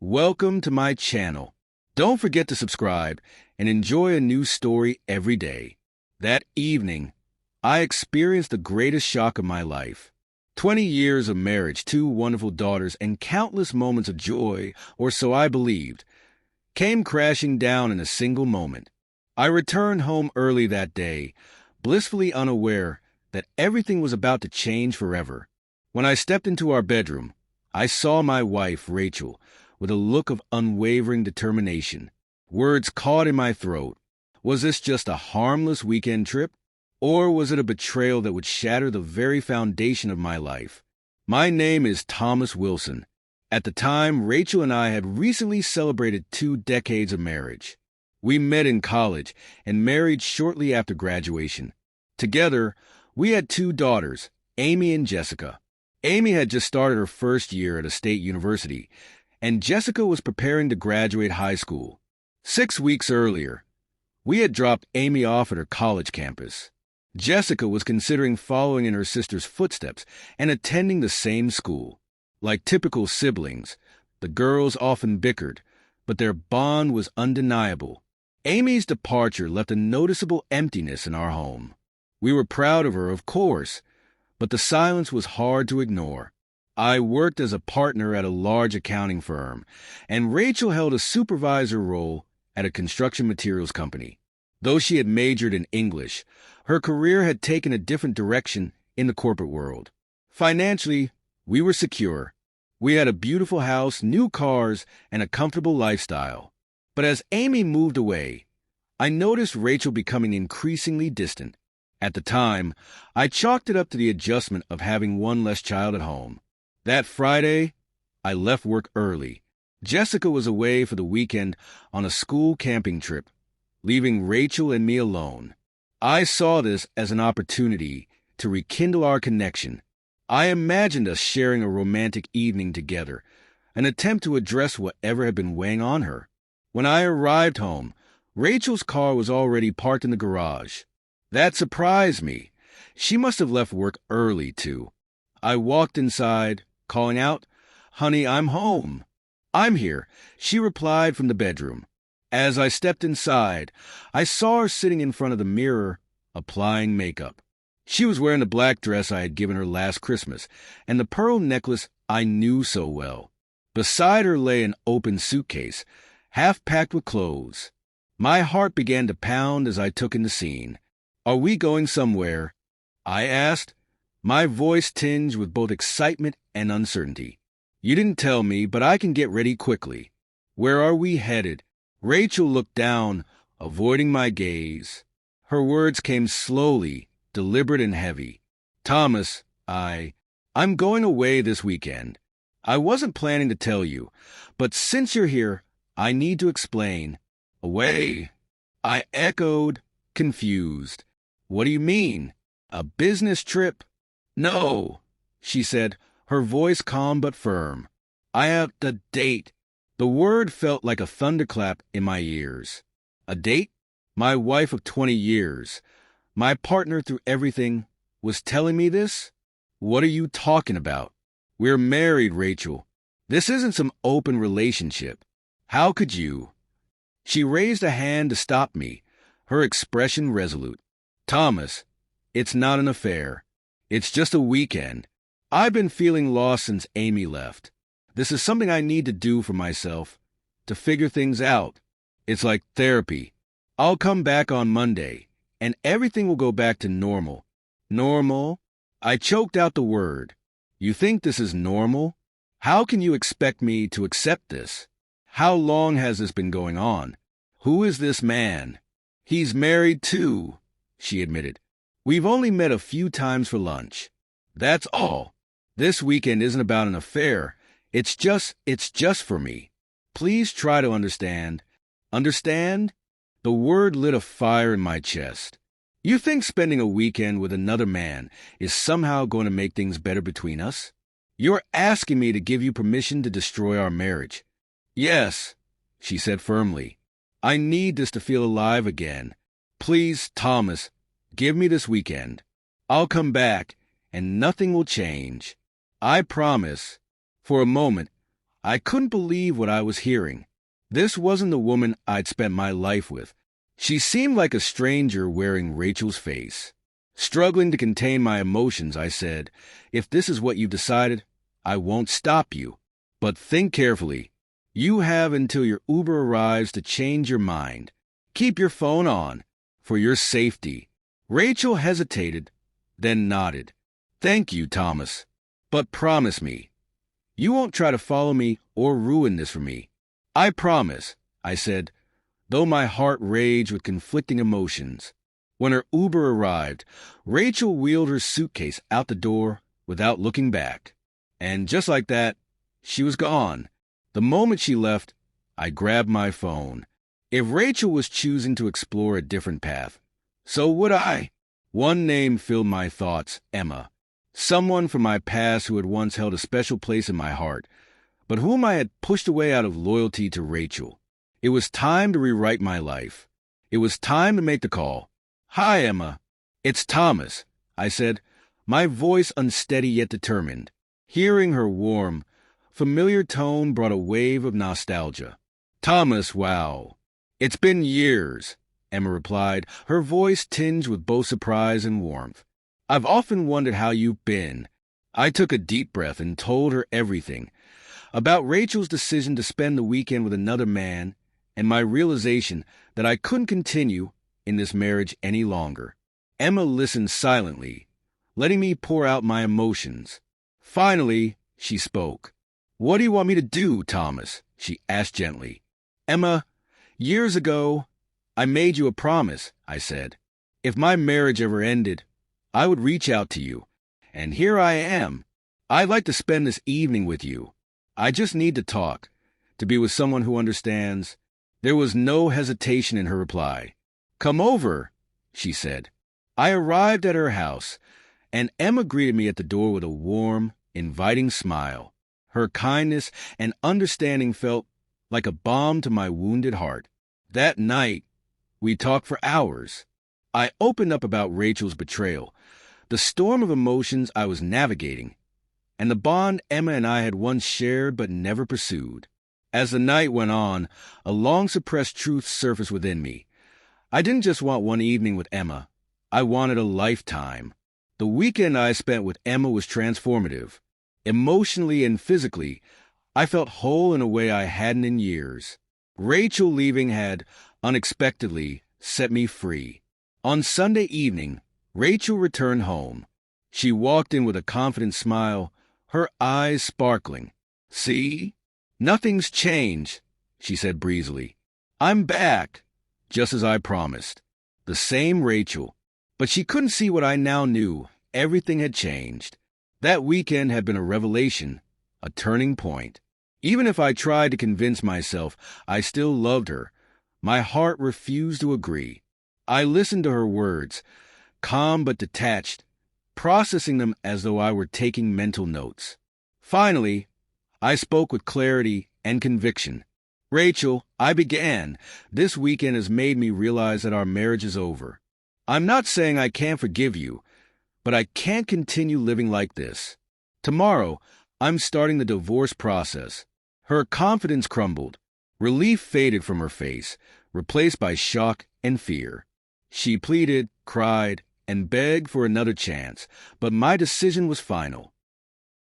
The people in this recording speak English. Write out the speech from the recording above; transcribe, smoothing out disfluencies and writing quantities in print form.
Welcome to my channel. Don't forget to subscribe and enjoy a new story every day. That evening, I experienced the greatest shock of my life. 20 years of marriage, 2 wonderful daughters, and countless moments of joy, or so I believed, came crashing down in a single moment. I returned home early that day, blissfully unaware that everything was about to change forever. When I stepped into our bedroom, I saw my wife, Rachel, with a look of unwavering determination. Words caught in my throat. Was this just a harmless weekend trip? Or was it a betrayal that would shatter the very foundation of my life? My name is Thomas Wilson. At the time, Rachel and I had recently celebrated 2 decades of marriage. We met in college and married shortly after graduation. Together, we had 2 daughters, Amy and Jessica. Amy had just started her first year at a state university, and Jessica was preparing to graduate high school. 6 weeks earlier, we had dropped Amy off at her college campus. Jessica was considering following in her sister's footsteps and attending the same school. Like typical siblings, the girls often bickered, but their bond was undeniable. Amy's departure left a noticeable emptiness in our home. We were proud of her, of course, but the silence was hard to ignore. I worked as a partner at a large accounting firm, and Rachel held a supervisor role at a construction materials company. Though she had majored in English, her career had taken a different direction in the corporate world. Financially, we were secure. We had a beautiful house, new cars, and a comfortable lifestyle. But as Amy moved away, I noticed Rachel becoming increasingly distant. At the time, I chalked it up to the adjustment of having one less child at home. That Friday, I left work early. Jessica was away for the weekend on a school camping trip, leaving Rachel and me alone. I saw this as an opportunity to rekindle our connection. I imagined us sharing a romantic evening together, an attempt to address whatever had been weighing on her. When I arrived home, Rachel's car was already parked in the garage. That surprised me. She must have left work early, too. I walked inside, calling out, "Honey, I'm home." "I'm here," she replied from the bedroom. As I stepped inside, I saw her sitting in front of the mirror, applying makeup. She was wearing the black dress I had given her last Christmas, and the pearl necklace I knew so well. Beside her lay an open suitcase, half packed with clothes. My heart began to pound as I took in the scene. "Are we going somewhere?" I asked, my voice tinged with both excitement and uncertainty. "You didn't tell me, but I can get ready quickly." "Where are we headed?" Rachel looked down, avoiding my gaze. Her words came slowly, deliberate and heavy. "Thomas, I'm going away this weekend. I wasn't planning to tell you, but since you're here, I need to explain." "Away?" I echoed, confused. "What do you mean? A business trip?" "No," she said, her voice calm but firm. "I have the date." The word felt like a thunderclap in my ears. A date? My wife of 20 years, my partner through everything, was telling me this? "What are you talking about? We're married, Rachel. This isn't some open relationship. How could you?" She raised a hand to stop me, her expression resolute. "Thomas, it's not an affair. It's just a weekend. I've been feeling lost since Amy left. This is something I need to do for myself, to figure things out. It's like therapy. I'll come back on Monday, and everything will go back to normal." "Normal?" I choked out the word. "You think this is normal? How can you expect me to accept this? How long has this been going on? Who is this man?" "He's married too," she admitted. "We've only met a few times for lunch. That's all. This weekend isn't about an affair. It's just for me. Please try to understand." "Understand?" The word lit a fire in my chest. "You think spending a weekend with another man is somehow going to make things better between us? You're asking me to give you permission to destroy our marriage." "Yes," she said firmly. "I need this to feel alive again. Please, Thomas, give me this weekend. I'll come back, and nothing will change. I promise." For a moment, I couldn't believe what I was hearing. This wasn't the woman I'd spent my life with. She seemed like a stranger wearing Rachel's face. Struggling to contain my emotions, I said, "If this is what you've decided, I won't stop you. But think carefully. You have until your Uber arrives to change your mind. Keep your phone on, for your safety." Rachel hesitated, then nodded. "Thank you, Thomas. But promise me, you won't try to follow me or ruin this for me." "I promise," I said, though my heart raged with conflicting emotions. When her Uber arrived, Rachel wheeled her suitcase out the door without looking back. And just like that, she was gone. The moment she left, I grabbed my phone. If Rachel was choosing to explore a different path, so would I. One name filled my thoughts: Emma. Someone from my past who had once held a special place in my heart, but whom I had pushed away out of loyalty to Rachel. It was time to rewrite my life. It was time to make the call. "Hi, Emma. It's Thomas," I said, my voice unsteady yet determined. Hearing her warm, familiar tone brought a wave of nostalgia. "Thomas, wow. It's been years," Emma replied, her voice tinged with both surprise and warmth. "I've often wondered how you've been." I took a deep breath and told her everything. About Rachel's decision to spend the weekend with another man, and my realization that I couldn't continue in this marriage any longer. Emma listened silently, letting me pour out my emotions. Finally, she spoke. "What do you want me to do, Thomas?" she asked gently. "Emma, years ago, I made you a promise," I said. "If my marriage ever ended, I would reach out to you. And here I am. I'd like to spend this evening with you. I just need to talk, to be with someone who understands." There was no hesitation in her reply. "Come over," she said. I arrived at her house, and Emma greeted me at the door with a warm, inviting smile. Her kindness and understanding felt like a balm to my wounded heart. That night, we talked for hours. I opened up about Rachel's betrayal, the storm of emotions I was navigating, and the bond Emma and I had once shared but never pursued. As the night went on, a long-suppressed truth surfaced within me. I didn't just want one evening with Emma. I wanted a lifetime. The weekend I spent with Emma was transformative. Emotionally and physically, I felt whole in a way I hadn't in years. Rachel leaving had, unexpectedly, set me free. On Sunday evening, Rachel returned home. She walked in with a confident smile, her eyes sparkling. "See? Nothing's changed," she said breezily. "I'm back, just as I promised." The same Rachel. But she couldn't see what I now knew. Everything had changed. That weekend had been a revelation, a turning point. Even if I tried to convince myself I still loved her, my heart refused to agree. I listened to her words, calm but detached, processing them as though I were taking mental notes. Finally, I spoke with clarity and conviction. "Rachel, I began. This weekend has made me realize that our marriage is over. I'm not saying I can't forgive you, but I can't continue living like this. Tomorrow, I'm starting the divorce process." Her confidence crumbled. Relief faded from her face, replaced by shock and fear. She pleaded, cried, and begged for another chance, but my decision was final.